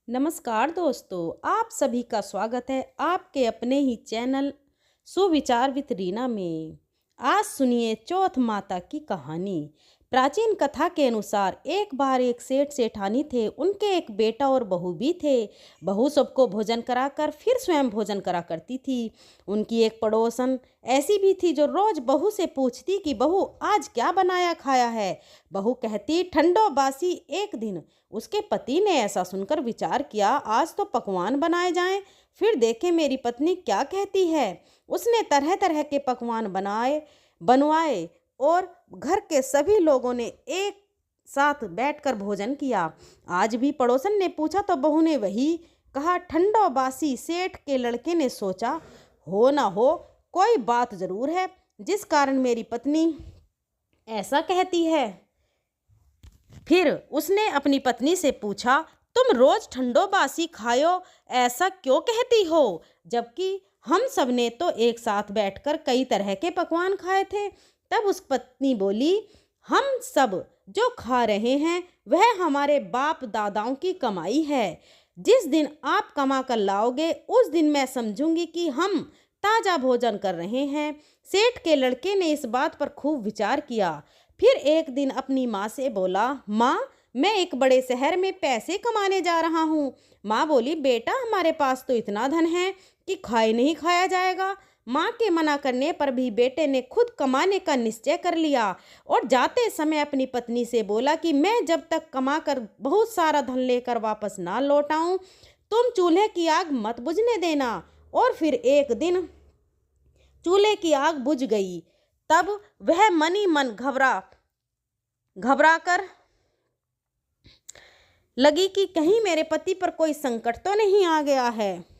नमस्कार दोस्तों, आप सभी का स्वागत है आपके अपने ही चैनल सुविचार विद रीना में। आज सुनिए चौथ माता की कहानी। प्राचीन कथा के अनुसार एक बार एक सेठ सेठानी थे। उनके एक बेटा और बहू भी थे। बहू सबको भोजन कराकर फिर स्वयं भोजन करा करती थी। उनकी एक पड़ोसन ऐसी भी थी जो रोज बहू से पूछती कि बहू आज क्या बनाया खाया है। बहू कहती ठंडो बासी एक दिन। उसके पति ने ऐसा सुनकर विचार किया, आज तो पकवान बनाए जाएं, फिर देखें मेरी पत्नी क्या कहती है। उसने तरह तरह के पकवान बनवाए और घर के सभी लोगों ने एक साथ बैठकर भोजन किया। आज भी पड़ोसन ने पूछा तो बहू ने वही कहा, ठंडो बासी। सेठ के लड़के ने सोचा, हो ना हो कोई बात जरूर है जिस कारण मेरी पत्नी ऐसा कहती है। फिर उसने अपनी पत्नी से पूछा, तुम रोज ठंडो बासी खायो, ऐसा क्यों कहती हो, जबकि हम सब ने तो एक साथ बैठकर कई तरह के पकवान खाए थे। तब उस पत्नी बोली, हम सब जो खा रहे हैं वह हमारे बाप दादाओं की कमाई है। जिस दिन आप कमा कर लाओगे उस दिन मैं समझूंगी कि हम ताज़ा भोजन कर रहे हैं। सेठ के लड़के ने इस बात पर खूब विचार किया। फिर एक दिन अपनी माँ से बोला, माँ मैं एक बड़े शहर में पैसे कमाने जा रहा हूँ। माँ बोली, बेटा हमारे पास तो इतना धन है कि खाए नहीं खाया जाएगा। माँ के मना करने पर भी बेटे ने खुद कमाने का निश्चय कर लिया और जाते समय अपनी पत्नी से बोला कि मैं जब तक कमा कर बहुत सारा धन लेकर वापस ना लौट आऊं, तुम चूल्हे की आग मत बुझने देना। और फिर एक दिन चूल्हे की आग बुझ गई। तब वह मनी मन घबरा कर लगी कि कहीं मेरे पति पर कोई संकट तो नहीं आ गया है।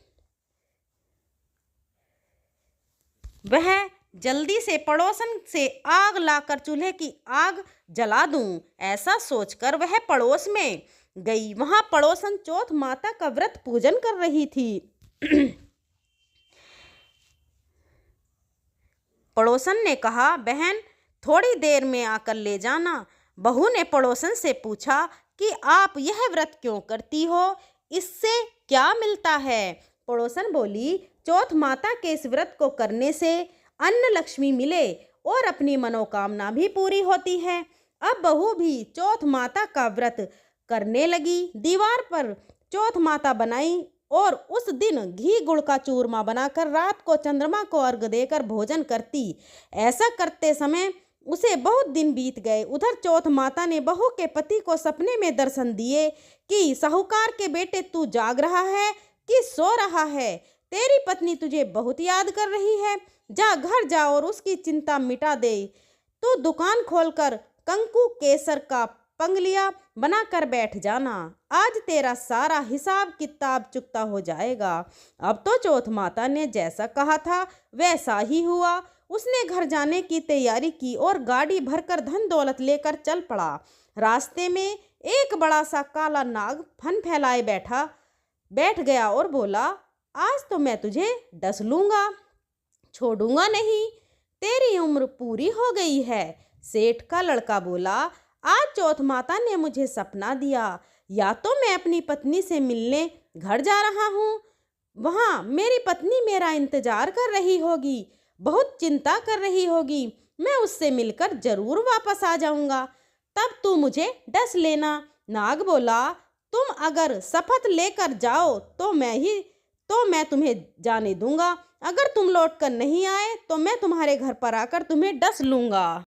वह जल्दी से पड़ोसन से आग लाकर चूल्हे की आग जला दूं, ऐसा सोचकर वह पड़ोस में गई। वहां पड़ोसन चौथ माता का व्रत पूजन कर रही थी। पड़ोसन ने कहा, बहन थोड़ी देर में आकर ले जाना। बहू ने पड़ोसन से पूछा कि आप यह व्रत क्यों करती हो, इससे क्या मिलता है। पड़ोसन बोली, चौथ माता के इस व्रत को करने से अन्न लक्ष्मी मिले और अपनी मनोकामना भी पूरी होती है। अब बहू भी चौथ माता का व्रत करने लगी। दीवार पर चौथ माता बनाई और उस दिन घी गुड़ का चूरमा बनाकर रात को चंद्रमा को अर्घ देकर भोजन करती। ऐसा करते समय उसे बहुत दिन बीत गए। उधर चौथ माता ने बहू के पति को सपने में दर्शन दिए कि साहूकार के बेटे तू जाग रहा है कि सो रहा है, तेरी पत्नी तुझे बहुत याद कर रही है, जा घर जा और उसकी चिंता मिटा दे। तू दुकान खोलकर कंकु केसर का पंगलिया बनाकर बैठ जाना, आज तेरा सारा हिसाब किताब चुकता हो जाएगा। अब तो चौथ माता ने जैसा कहा था वैसा ही हुआ। उसने घर जाने की तैयारी की और गाड़ी भरकर धन दौलत लेकर चल पड़ा। रास्ते में एक बड़ा सा काला नाग फन फैलाए बैठ गया और बोला, आज तो मैं तुझे डस लूंगा, छोड़ूंगा नहीं, तेरी उम्र पूरी हो गई है। सेठ का लड़का बोला, आज चौथ माता ने मुझे सपना दिया, या तो मैं अपनी पत्नी से मिलने घर जा रहा हूँ, वहाँ मेरी पत्नी मेरा इंतजार कर रही होगी, बहुत चिंता कर रही होगी, मैं उससे मिलकर जरूर वापस आ जाऊंगा, तब तू मुझे डस लेना। नाग बोला, तुम अगर शपथ लेकर जाओ तो मैं तुम्हें जाने दूंगा, अगर तुम लौट कर नहीं आए तो मैं तुम्हारे घर पर आकर तुम्हें डस लूंगा।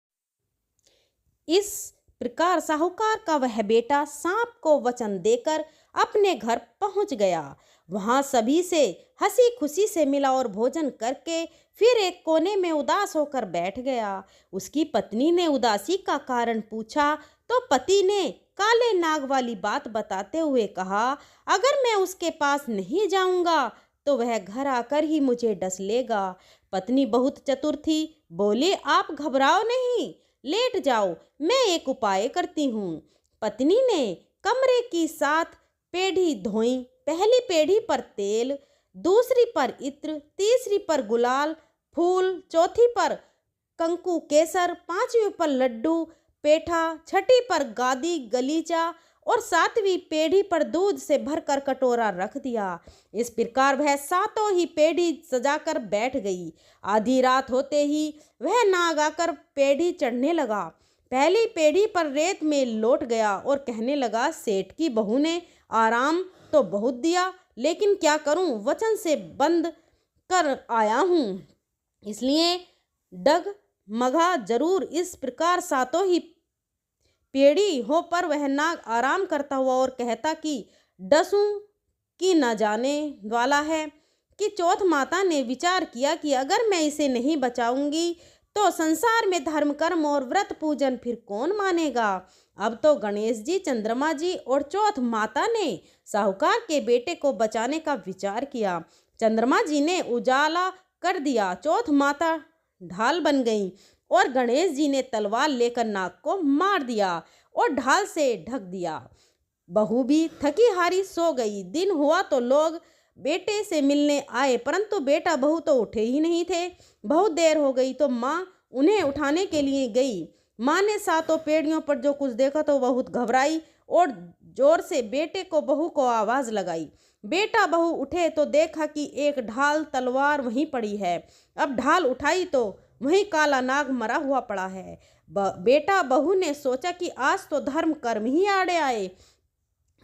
इस प्रकार साहूकार का वह बेटा सांप को वचन देकर अपने घर पहुंच गया। वहां सभी से हंसी खुशी से मिला और भोजन करके फिर एक कोने में उदास होकर बैठ गया। उसकी पत्नी ने उदासी का कारण पूछा तो पति ने काले नाग वाली बात बताते हुए कहा, अगर मैं उसके पास नहीं जाऊंगा तो वह घर आकर ही मुझे डस लेगा। पत्नी बहुत चतुर थी, बोली, आप घबराओ नहीं, लेट जाओ, मैं एक उपाय करती हूँ। पत्नी ने कमरे की 7 पेढ़ी धोई। पहली पेढ़ी पर तेल, दूसरी पर इत्र, तीसरी पर गुलाल फूल, चौथी पर कंकु केसर, 5वीं पर लड्डू पेठा, छठी पर गादी गलीचा और 7वीं पेढ़ी पर दूध से भरकर कटोरा रख दिया। इस प्रकार वह 7 ही पेढ़ी सजाकर बैठ गई। आधी रात होते ही वह नाग आकर पेढ़ी चढ़ने लगा। पहली पेढ़ी पर रेत में लौट गया और कहने लगा, सेठ की बहू ने आराम तो बहुत दिया, लेकिन क्या करूं, वचन से बंद कर आया हूं, इसलिए डगमगा जरूर। इस प्रकार 7 ही पेढ़ी हो पर वह नाग आराम करता हुआ और कहता कि डसूं कि न जाने वाला है कि चौथ माता ने विचार किया कि अगर मैं इसे नहीं बचाऊंगी तो संसार में धर्म कर्म और व्रत पूजन फिर कौन मानेगा। अब तो गणेश जी, चंद्रमा जी और चौथ माता ने साहूकार के बेटे को बचाने का विचार किया। चंद्रमा जी ने उजाला कर दिया, चौथ माता ढाल बन गई और गणेश जी ने तलवार लेकर नाग को मार दिया और ढाल से ढक दिया। बहू भी थकी हारी सो गई। दिन हुआ तो लोग बेटे से मिलने आए, परंतु बेटा बहू तो उठे ही नहीं थे। बहुत देर हो गई तो माँ उन्हें उठाने के लिए गई। माँ ने 7 पेड़ियों पर जो कुछ देखा तो बहुत घबराई और जोर से बेटे को बहू को आवाज़ लगाई। बेटा बहू उठे तो देखा कि एक ढाल तलवार वहीं पड़ी है। अब ढाल उठाई तो वहीं काला नाग मरा हुआ पड़ा है। बेटा बहू ने सोचा कि आज तो धर्म कर्म ही आड़े आए।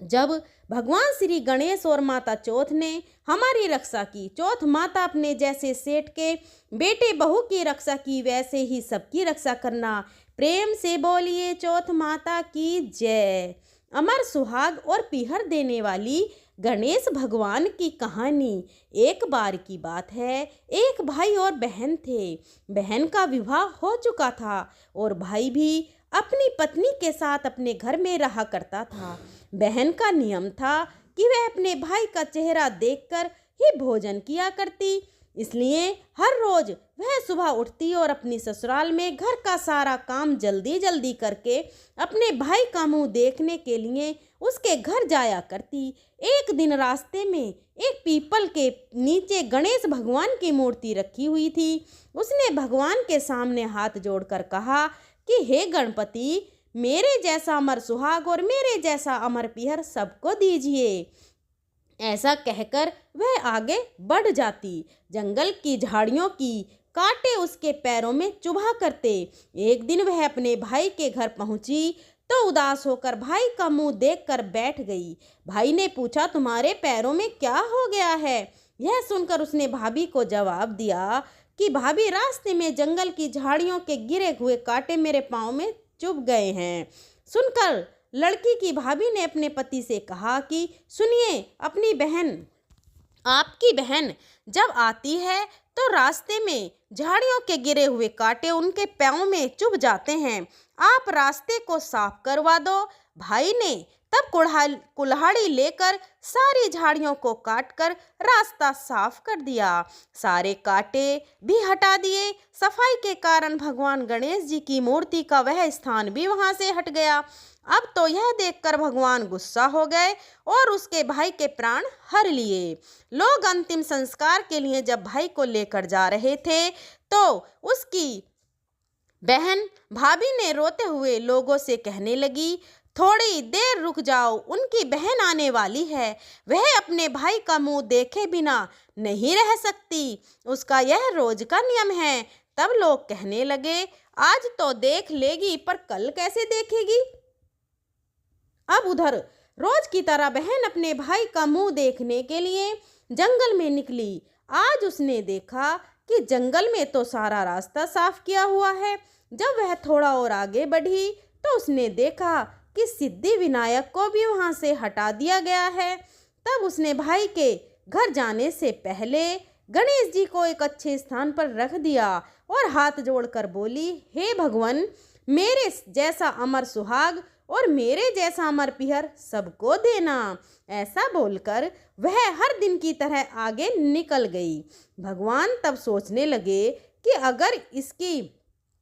जब भगवान श्री गणेश और माता चौथ ने हमारी रक्षा की, चौथ माता अपने जैसे सेठ के बेटे बहू की रक्षा की, वैसे ही सबकी रक्षा करना। प्रेम से बोलिए चौथ माता की जय। अमर सुहाग और पीहर देने वाली गणेश भगवान की कहानी। एक बार की बात है, एक भाई और बहन थे। बहन का विवाह हो चुका था और भाई भी अपनी पत्नी के साथ अपने घर में रहा करता था। बहन का नियम था कि वह अपने भाई का चेहरा देखकर ही भोजन किया करती, इसलिए हर रोज वह सुबह उठती और अपनी ससुराल में घर का सारा काम जल्दी जल्दी करके अपने भाई का मुंह देखने के लिए उसके घर जाया करती। एक दिन रास्ते में एक पीपल के नीचे गणेश भगवान की मूर्ति रखी हुई थी। उसने भगवान के सामने हाथ जोड़कर कहा कि हे गणपति, मेरे जैसा अमर सुहाग और मेरे जैसा अमर पीहर सबको दीजिए। ऐसा कहकर वह आगे बढ़ जाती। जंगल की झाड़ियों की कांटे उसके पैरों में चुभा करते। एक दिन वह अपने भाई के घर पहुंची तो उदास होकर भाई का मुंह देखकर बैठ गई। भाई ने पूछा, तुम्हारे पैरों में क्या हो गया है? यह सुनकर उसने भाभी को जवाब दिया कि भाभी, रास्ते में जंगल की झाड़ियों के गिरे हुए कांटे मेरे पाँव में चुभ गए हैं। सुनकर लड़की की भाभी ने अपने पति से कहा कि सुनिए, अपनी बहन, आपकी बहन जब आती है तो रास्ते में झाड़ियों के गिरे हुए कांटे उनके पैरों में चुभ जाते हैं, आप रास्ते को साफ करवा दो। भाई ने तब कुल्हाड़ी लेकर सारी झाड़ियों को काटकर रास्ता साफ कर दिया। सारे कांटे भी हटा दिए। सफाई के कारण भगवान गणेश जी की मूर्ति का वह स्थान भी वहां से हट गया। अब तो यह देखकर भगवान गुस्सा हो गए और उसके भाई के प्राण हर लिए। लोग अंतिम संस्कार के लिए जब भाई को लेकर जा रहे थे तो उसकी बहन भाभी ने रोते हुए लोगों से कहने लगी, थोड़ी देर रुक जाओ, उनकी बहन आने वाली है, वह अपने भाई का मुंह देखे बिना नहीं रह सकती, उसका यह रोज का नियम है। तब लोग कहने लगे, आज तो देख लेगी पर कल कैसे देखेगी। अब उधर रोज की तरह बहन अपने भाई का मुंह देखने के लिए जंगल में निकली। आज उसने देखा कि जंगल में तो सारा रास्ता साफ किया हुआ है। जब वह थोड़ा और आगे बढ़ी तो उसने देखा कि सिद्धि विनायक को भी वहां से हटा दिया गया है। तब उसने भाई के घर जाने से पहले गणेश जी को एक अच्छे स्थान पर रख दिया और हाथ जोड़कर बोली, हे भगवान, मेरे जैसा अमर सुहाग और मेरे जैसा अमर पीहर सबको देना। ऐसा बोलकर वह हर दिन की तरह आगे निकल गई। भगवान तब सोचने लगे कि अगर इसकी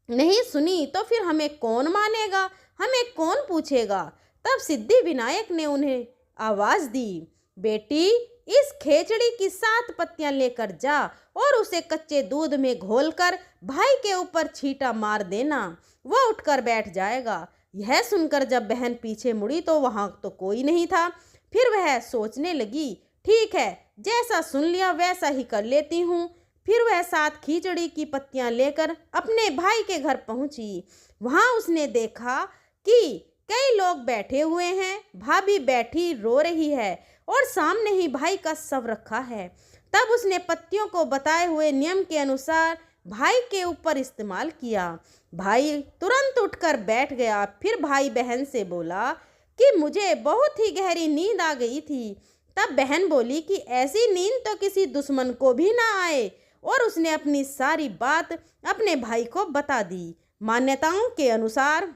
नहीं सुनी तो फिर हमें कौन मानेगा, हमें कौन पूछेगा। तब सिद्धि विनायक ने उन्हें आवाज़ दी, बेटी, इस खेचड़ी की 7 पत्तियां लेकर जा और उसे कच्चे दूध में घोलकर भाई के ऊपर छींटा मार देना, वह उठकर बैठ जाएगा। यह सुनकर जब बहन पीछे मुड़ी तो वहाँ तो कोई नहीं था। फिर वह सोचने लगी, ठीक है, जैसा सुन लिया वैसा ही कर लेती हूँ। फिर वह 7 खिचड़ी की पत्तियाँ लेकर अपने भाई के घर पहुँची। वहाँ उसने देखा कि कई लोग बैठे हुए हैं, भाभी बैठी रो रही है और सामने ही भाई का शव रखा है। तब उसने पत्तियों को बताए हुए नियम के अनुसार भाई के ऊपर इस्तेमाल किया। भाई तुरंत उठकर बैठ गया। फिर भाई बहन से बोला कि मुझे बहुत ही गहरी नींद आ गई थी। तब बहन बोली कि ऐसी नींद तो किसी दुश्मन को भी ना आए, और उसने अपनी सारी बात अपने भाई को बता दी। मान्यताओं के अनुसार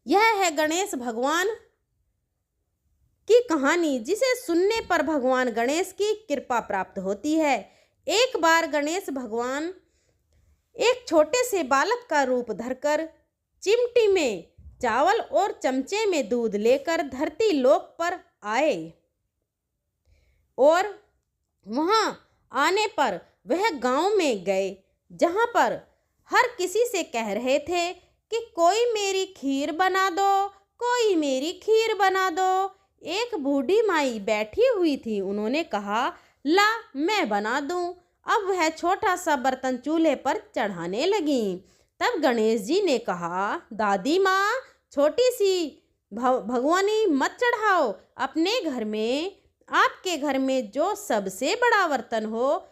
यह है गणेश भगवान की कहानी, जिसे सुनने पर भगवान गणेश की कृपा प्राप्त होती है। एक बार गणेश भगवान एक छोटे से बालक का रूप धरकर चिमटी में चावल और चमचे में दूध लेकर धरती लोक पर आए, और वहां आने पर वह गांव में गए, जहां पर हर किसी से कह रहे थे कि कोई मेरी खीर बना दो, कोई मेरी खीर बना दो। एक बूढ़ी माई बैठी हुई थी, उन्होंने कहा, ला मैं बना दूं। अब वह छोटा सा बर्तन चूल्हे पर चढ़ाने लगी। तब गणेश जी ने कहा, दादी माँ, छोटी सी भगवानी मत चढ़ाओ, अपने घर में, आपके घर में जो सबसे बड़ा बर्तन हो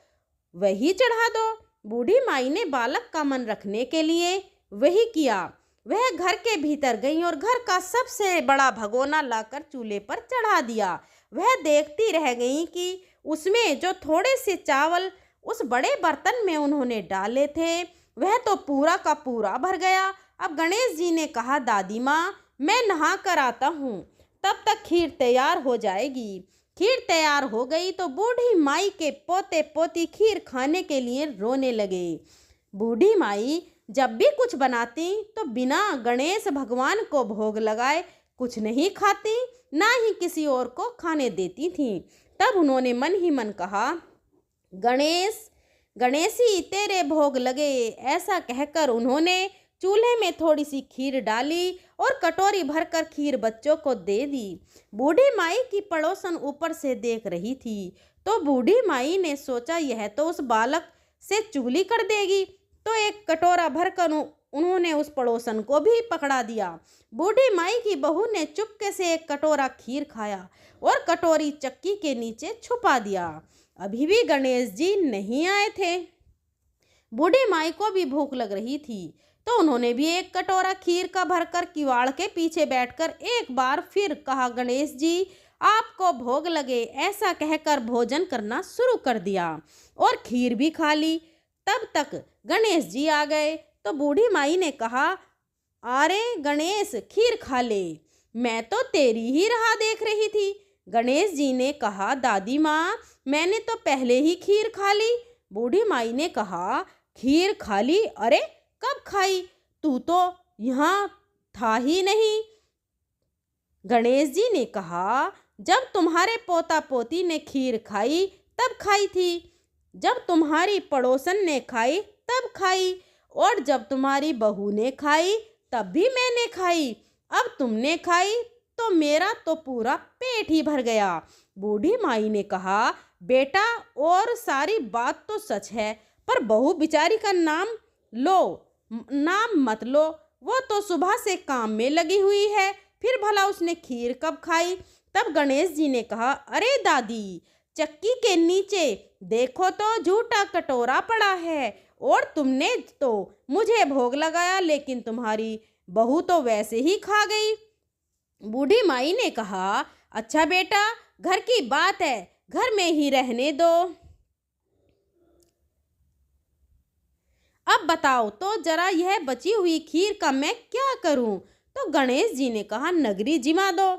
वही चढ़ा दो। बूढ़ी माई ने बालक का मन रखने के लिए वही किया। वह घर के भीतर गई और घर का सबसे बड़ा भगोना लाकर चूल्हे पर चढ़ा दिया। वह देखती रह गई कि उसमें जो थोड़े से चावल उस बड़े बर्तन में उन्होंने डाले थे वह तो पूरा का पूरा भर गया। अब गणेश जी ने कहा, दादी माँ, मैं नहा कर आता हूँ, तब तक खीर तैयार हो जाएगी। खीर तैयार हो गई तो बूढ़ी माई के पोते पोती खीर खाने के लिए रोने लगे। बूढ़ी माई जब भी कुछ बनाती तो बिना गणेश भगवान को भोग लगाए कुछ नहीं खाती, ना ही किसी और को खाने देती थी। तब उन्होंने मन ही मन कहा, गणेशी तेरे भोग लगे। ऐसा कहकर उन्होंने चूल्हे में थोड़ी सी खीर डाली और कटोरी भरकर खीर बच्चों को दे दी। बूढ़ी माई की पड़ोसन ऊपर से देख रही थी, तो बूढ़ी माई ने सोचा यह तो उस बालक से चुगली कर देगी, तो एक कटोरा भरकर उन्होंने उस पड़ोसन को भी पकड़ा दिया। बूढ़ी माई की बहू ने चुपके से एक कटोरा खीर खाया और कटोरी चक्की के नीचे छुपा दिया। अभी भी गणेश जी नहीं आए थे। बूढ़ी माई को भी भूख लग रही थी, तो उन्होंने भी एक कटोरा खीर का भरकर किवाड़ के पीछे बैठकर एक बार फिर कहा, गणेश जी, आपको भोग लगे। ऐसा कहकर भोजन करना शुरू कर दिया और खीर भी खा ली। तब तक गणेश जी आ गए, तो बूढ़ी माई ने कहा, अरे गणेश, खीर खा ले, मैं तो तेरी ही राह देख रही थी। गणेश जी ने कहा, दादी माँ, मैंने तो पहले ही खीर खा ली। बूढ़ी माई ने कहा, खीर खा ली? अरे कब खाई? तू तो यहाँ था ही नहीं। गणेश जी ने कहा, जब तुम्हारे पोता पोती ने खीर खाई तब खाई थी, जब तुम्हारी पड़ोसन ने खाई तब खाई, और जब तुम्हारी बहू ने खाई तब भी मैंने खाई। अब तुमने खाई तो मेरा तो पूरा पेट ही भर गया। बूढ़ी माई ने कहा, बेटा, और सारी बात तो सच है, पर बहू बिचारी का नाम मत लो। वो तो सुबह से काम में लगी हुई है, फिर भला उसने खीर कब खाई? तब गणेश जी ने कहा, अरे दादी, चक्की के नीचे देखो तो झूठा कटोरा पड़ा है, और तुमने तो मुझे भोग लगाया, लेकिन तुम्हारी बहू तो वैसे ही खा गई। बूढ़ी माई ने कहा, अच्छा बेटा, घर की बात है, घर में ही रहने दो। अब बताओ तो जरा, यह बची हुई खीर का मैं क्या करूं? तो गणेश जी ने कहा, नगरी जिमा दो।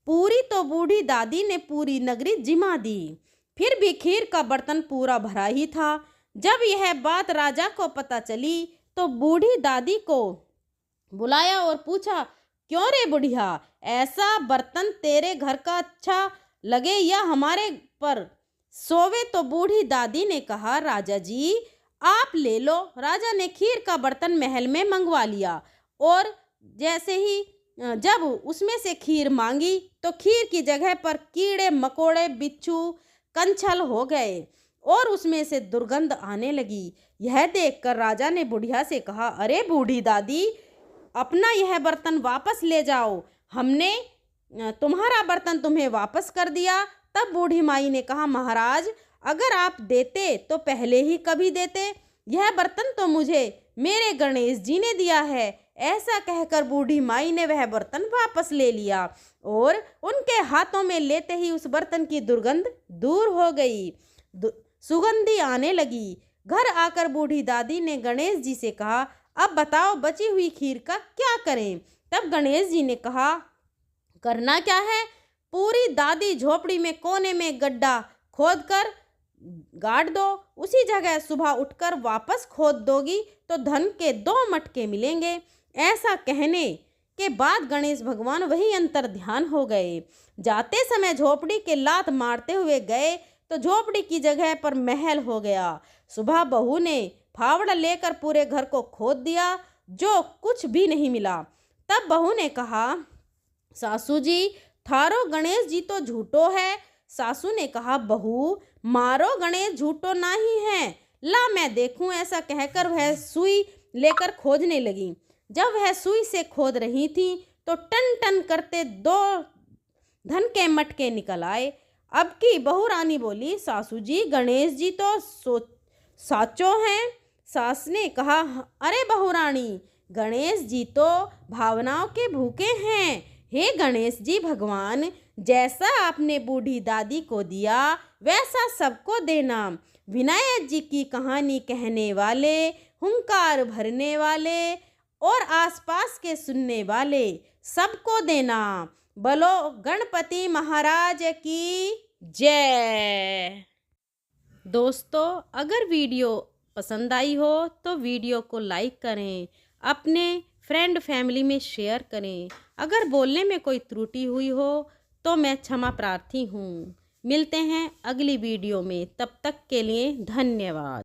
पूरी तो बूढ़ी दादी ने पूरी नगरी जिमा दी, फिर भी खीर का बर्तन पूरा भरा ही था। जब यह बात राजा को पता चली तो बूढ़ी दादी को बुलाया और पूछा, क्यों रे बुढ़िया, ऐसा बर्तन तेरे घर का अच्छा लगे या हमारे पर सोवे? तो बूढ़ी दादी ने कहा, राजा जी, आप ले लो। राजा ने खीर का बर्तन महल में मंगवा लिया और जैसे ही जब उसमें से खीर मांगी तो खीर की जगह पर कीड़े मकोड़े बिच्छू कंछल हो गए और उसमें से दुर्गंध आने लगी। यह देखकर राजा ने बुढ़िया से कहा, अरे बूढ़ी दादी, अपना यह बर्तन वापस ले जाओ, हमने तुम्हारा बर्तन तुम्हें वापस कर दिया। तब बूढ़ी माई ने कहा, महाराज, अगर आप देते तो पहले ही कभी देते, यह बर्तन तो मुझे मेरे गणेश जी ने दिया है। ऐसा कहकर बूढ़ी माई ने वह बर्तन वापस ले लिया और उनके हाथों में लेते ही उस बर्तन की दुर्गंध दूर हो गई, सुगंधी आने लगी। घर आकर बूढ़ी दादी ने गणेश जी से कहा, अब बताओ बची हुई खीर का क्या करें। तब गणेश जी ने कहा, करना क्या है, पूरी दादी झोपड़ी में कोने में गड्ढा खोदकर गाड़ दो, उसी जगह सुबह उठकर वापस खोद दोगी तो धन के 2 मटके मिलेंगे। ऐसा कहने के बाद गणेश भगवान वही अंतर ध्यान हो गए। जाते समय झोपड़ी के लात मारते हुए गए तो झोपड़ी की जगह पर महल हो गया। सुबह बहू ने फावड़ा लेकर पूरे घर को खोद दिया, जो कुछ भी नहीं मिला। तब बहू ने कहा, सासू जी, थारो गणेश जी तो झूठो है। सासू ने कहा, बहू, मारो गणेश झूठो नहीं है, ला मैं देखूं। ऐसा कहकर वह सुई लेकर खोदने लगी। जब वह सुई से खोद रही थी तो टन टन करते 2 धन के मटके निकल आए। अब की बहू रानी बोली, सासू जी, गणेश जी तो साचो हैं। सास ने कहा, अरे बहू रानी, गणेश जी तो भावनाओं के भूखे हैं। हे गणेश जी भगवान, जैसा आपने बूढ़ी दादी को दिया वैसा सबको देना। विनायक जी की कहानी कहने वाले, हुंकार भरने वाले और आसपास के सुनने वाले सबको देना। बोलो गणपति महाराज की जय। दोस्तों, अगर वीडियो पसंद आई हो तो वीडियो को लाइक करें, अपने फ्रेंड फैमिली में शेयर करें। अगर बोलने में कोई त्रुटि हुई हो तो मैं क्षमा प्रार्थी हूँ। मिलते हैं अगली वीडियो में, तब तक के लिए धन्यवाद।